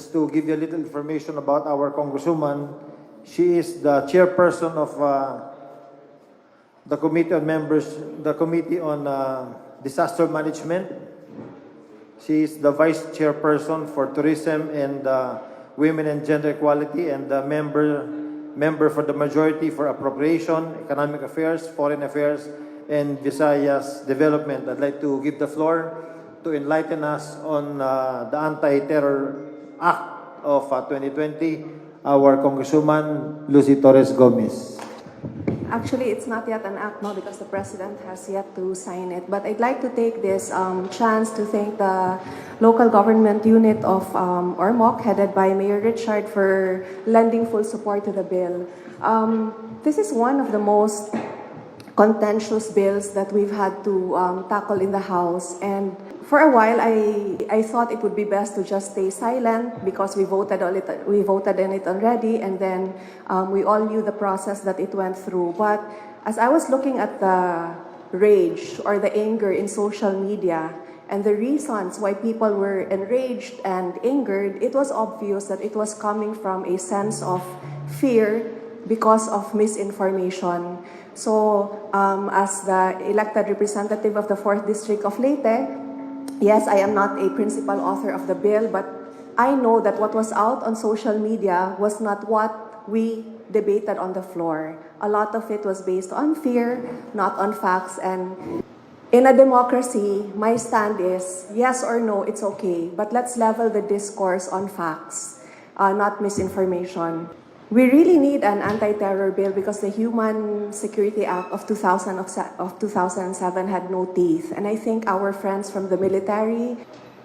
just to give you a little information about our Congresswoman, she is the chairperson of the Committee on Disaster Management. She is the Vice Chairperson for Tourism and Women and Gender Equality, and the member for the Majority for Appropriation, Economic Affairs, Foreign Affairs, and Visayas Development. I'd like to give the floor to enlighten us on the Anti-Terror Act of 2020, our Congresswoman Lucy Torres Gomez. Actually, it's not yet an act now because the President has yet to sign it. But I'd like to take this chance to thank the local government unit of Ormoc, headed by Mayor Richard, for lending full support to the bill. This is one of the most contentious bills that we've had to tackle in the House. And for a while, I thought it would be best to just stay silent because we voted on it already, and then we all knew the process that it went through. But as I was looking at the rage or the anger in social media and the reasons why people were enraged and angered, it was obvious that it was coming from a sense of fear because of misinformation. So as the elected representative of the 4th District of Leyte, yes, I am not a principal author of the bill, but I know that what was out on social media was not what we debated on the floor. A lot of it was based on fear, not on facts. And in a democracy, my stand is yes or no, it's okay, but let's level the discourse on facts, not misinformation. We really need an anti-terror bill because the Human Security Act of 2007 had no teeth. And I think our friends from the military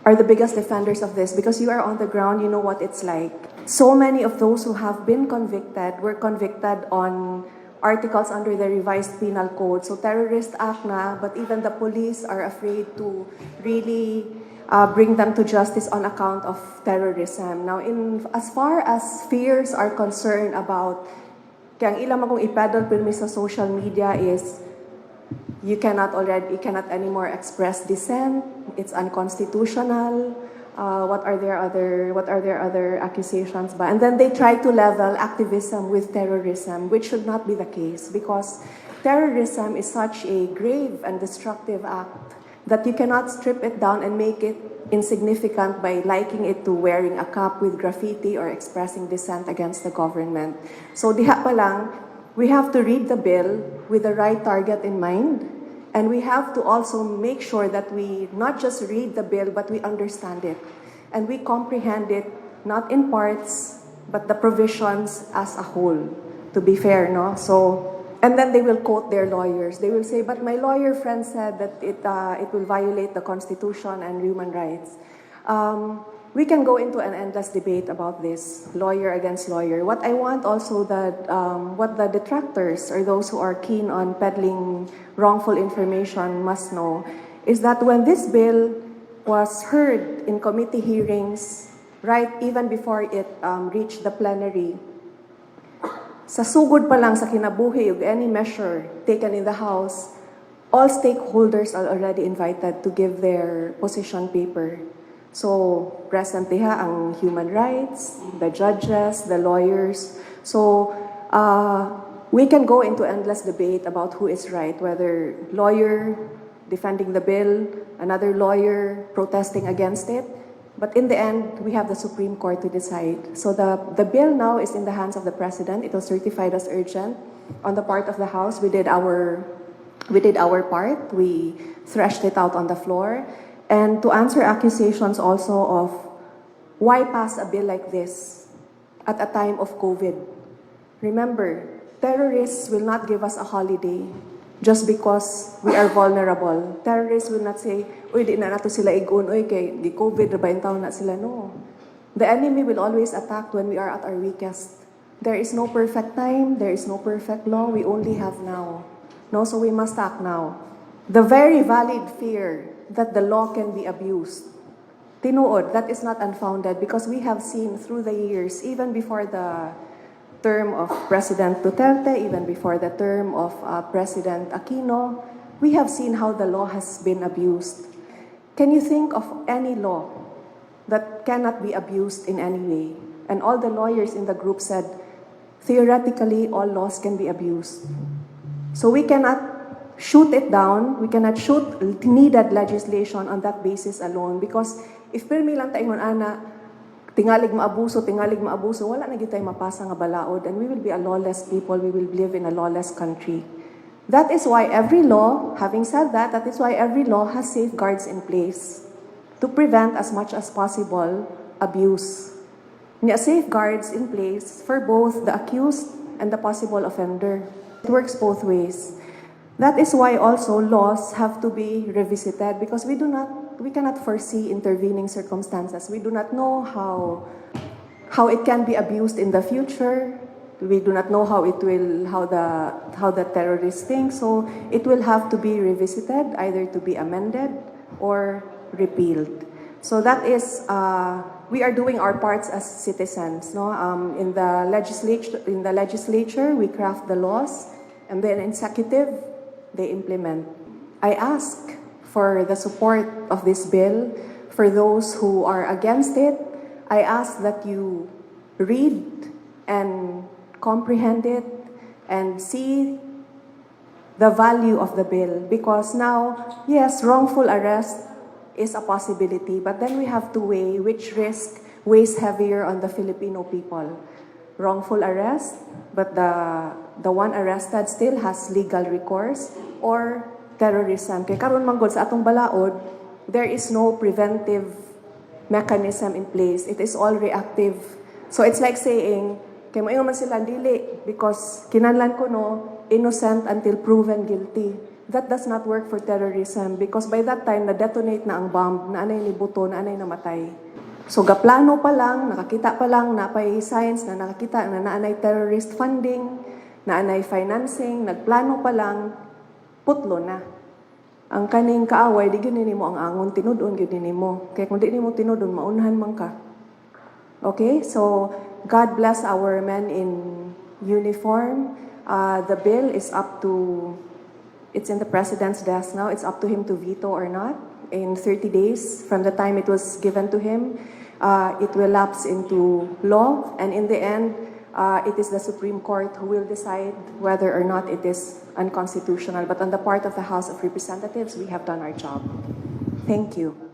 are the biggest defenders of this because you are on the ground, you know what it's like. So many of those who have been convicted were convicted on articles under the revised penal code. So terrorist act na, but even the police are afraid to really bring them to justice on account of terrorism. Now, as far as fears are concerned about kaya ang ilang akong ipeddle pirmi sa social media is you cannot anymore express dissent. It's unconstitutional. What are their other accusations ba? And then they try to level activism with terrorism, which should not be the case because terrorism is such a grave and destructive act that you cannot strip it down and make it insignificant by liking it to wearing a cap with graffiti or expressing dissent against the government. So diha pa lang, we have to read the bill with the right target in mind, and we have to also make sure that we not just read the bill, but we understand it. And we comprehend it not in parts, but the provisions as a whole, to be fair, no? So, and then they will quote their lawyers. They will say, but my lawyer friend said that it will violate the Constitution and human rights. We can go into an endless debate about this, lawyer against lawyer. What I want also that, what the detractors or those who are keen on peddling wrongful information must know, is that when this bill was heard in committee hearings, right even before it reached the plenary, sa sugod pa lang sa kinabuhi of any measure taken in the House, all stakeholders are already invited to give their position paper. So, present diha ang human rights, the judges, the lawyers. So, we can go into endless debate about who is right, whether lawyer defending the bill, another lawyer protesting against it. But in the end, we have the Supreme Court to decide. So the bill now is in the hands of the President. It was certified as urgent. On the part of the House, we did our part. We threshed it out on the floor. And to answer accusations also of why pass a bill like this at a time of COVID. Remember, terrorists will not give us a holiday just because we are vulnerable. Terrorists will not say, uy, di na nato sila igun, uy, kay di COVID, rabayin taon na sila. No. The enemy will always attack when we are at our weakest. There is no perfect time, there is no perfect law, we only have now. No, so we must act now. The very valid fear that the law can be abused, tinuod, that is not unfounded because we have seen through the years, even before the term of President Duterte, even before the term of President Aquino, we have seen how the law has been abused. Can you think of any law that cannot be abused in any way. And all the lawyers in the group said, theoretically, all laws can be abused. So we cannot shoot it down, we cannot shoot needed legislation on that basis alone. Because if pirmi lang tayo ana, tingalig maabuso, wala na gitay mapasa nga balaod, and we will be a lawless people, we will live in a lawless country. That is why every law, having said that, that is why every law has safeguards in place to prevent as much as possible abuse. There are safeguards in place for both the accused and the possible offender. It works both ways. That is why also laws have to be revisited, because we cannot foresee intervening circumstances. We do not know how it can be abused in the future. We do not know how the terrorists think. So it will have to be revisited, either to be amended or repealed. So that is we are doing our parts as citizens. No, in the legislature we craft the laws, and then executive they implement. I ask for the support of this bill. For those who are against it, I ask that you read and comprehend it and see the value of the bill. Because now, yes, wrongful arrest is a possibility, but then we have to weigh which risk weighs heavier on the Filipino people. Wrongful arrest, but the one arrested still has legal recourse, or terrorism. Kaya karon manggod sa atong balaod, there is no preventive mechanism in place. It is all reactive. So it's like saying, kaya mo man sila dili because kinahanglan ko no innocent until proven guilty. That does not work for terrorism, because by that time na-detonate na ang bomb, na anay ni buto, na anay namatay. So gaplano pa lang, nakakita pa lang, napay signs na nakakita na naanay terrorist funding, naanay financing, nagplano pa lang, putlo na. Ang kaning kaaway, di gini mo ang angon, tinudon gini mo. Kaya kung di mo tinudon, maunahan man ka. Okay, so God bless our men in uniform. The bill is it's in the President's desk now. It's up to him to veto or not. In 30 days from the time it was given to him, it will lapse into law. And in the end, it is the Supreme Court who will decide whether or not it is unconstitutional. But on the part of the House of Representatives, we have done our job. Thank you.